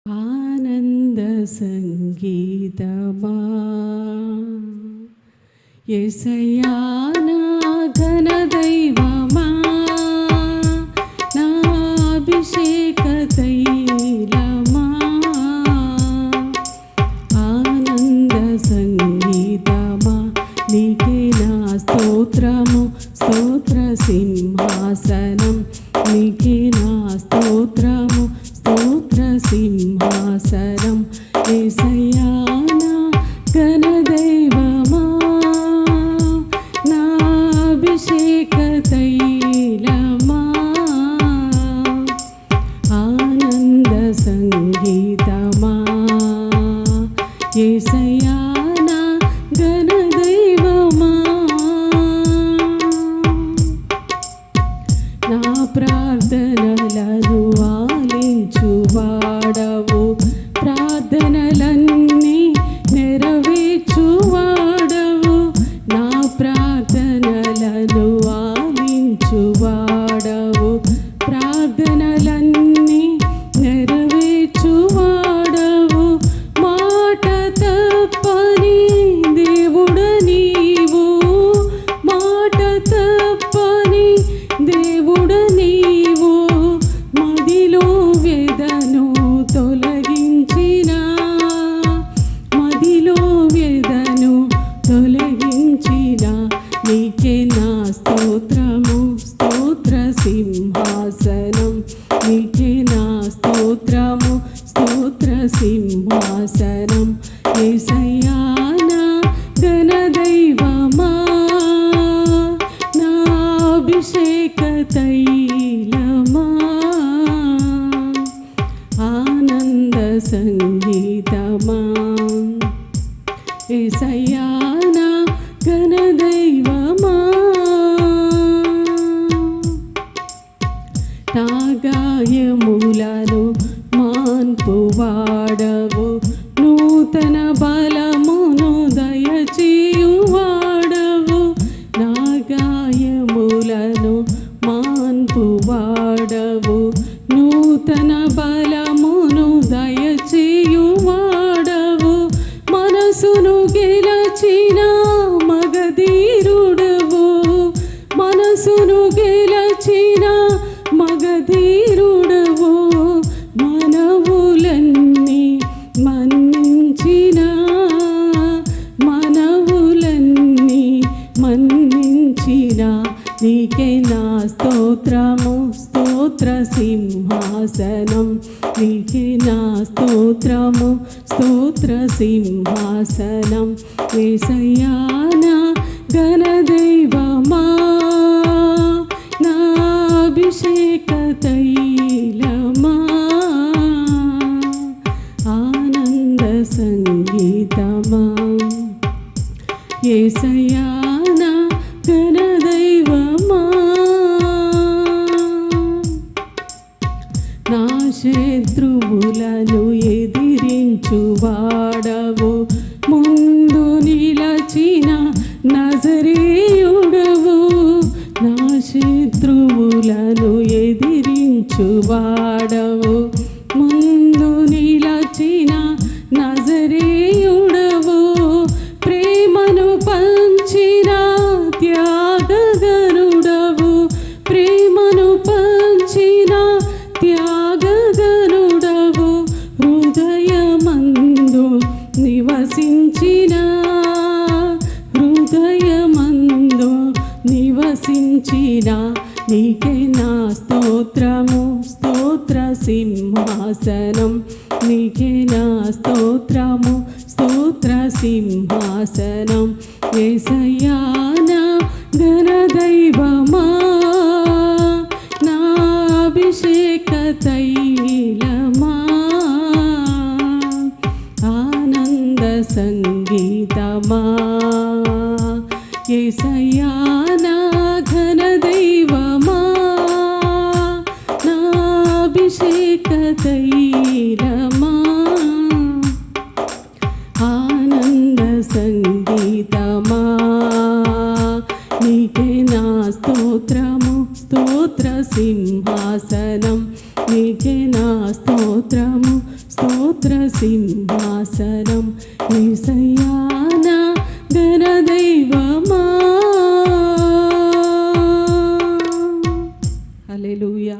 ఆనంద సంగీతమా యేసయ్యా నా ఘన దైవమా నా అభిషేక తైలమా ఆనంద సంగీతమా నీకే నా స్తోత్రము స్తోత్ర సింహాసనం నీకే నా స్తోత్రము స్తోత్ర సింహాసనం యేసయ్యా నా ఘన దైవమా నా అభిషేక తైలమా ఆనంద సంగీతమా యేసయ్యా నా ఘన దైవమా నా ప్రార్థనలను ఆలించువాడవు ప్రార్థనలన్నీ నెరవేర్చువాడవు నా ప్రార్థనలను ఆలించువాడవు ప్రార్థనలన్నీ నెరవేర్చువాడవు మాట తప్పని దేవుడ నీవు మాట తప్పని దేవుడ నీవు మదిలో వేదను తొలగించిన మదిలో వేదను తొలగించిన నీకే నా స్తోత్రము స్తోత్ర సింహాసనం నీకే నా స్తోత్రము స్తోత్ర సింహాసనం యేసయ్యా నా ఘన దైవమా నా అభిషేక తైలమా ఆనంద సంగీతమా యేసయ్యా నా ఘన దైవమా నా గాయములను మాన్పువాడవు నూతన బలమును దయచేయువాడవు నా గాయములను మాన్పువాడవు నూతన బలమును దయచేయువాడవు మనసును గెలచిన మగధీరుడవు మనసును గెలచిన మగధీరుడవు మనవులన్నీ మన్నించిన మనవులన్నీ మన్నించిన నీకే నా స్తోత్రము స్తోత్ర సింహాసనం నీకే నా స్తోత్రము స్తోత్ర సింహాసనం యేసయ్యా నా ఘన దైవమా నా అభిషేక తైలమా ఆనంద సంగీతమా యేసయ్యా నా ఘన దైవమా నా శత్రువులను ఎదిరించువాడవు ముందు నిలచిన నజరేయుడవు నా శత్రువులను ఎదిరించువాడవు ముందు నిలచిన నజరేయుడవు ప్రేమను పంచిన త్యాగగనుడవు ప్రేమను పంచిన త్యాగగనుడవు హృదయమందు నివసించిన హృదయమందు నివసించిన నీకే నా స్తోత్రము స్తోత్ర సింహాసనం నీకే నా స్తోత్రము స్తోత్ర సింహాసనం యేసయ్యా నా ఘన దైవమా నా అభిషేక తైలమా ఆనంద సంగీతమా యేసయ్యా నా ఘన దైవమా నా అభిషేక తైలమా ఆనంద సంగీతమా నీకే నా స్తోత్రము స్తోత్ర సింహాసనం నీ నీకే నా స్తోత్రము స్తోత్ర సింహాసనం యేసయ్యా నా ఘనదైవమా. హల్లెలూయా.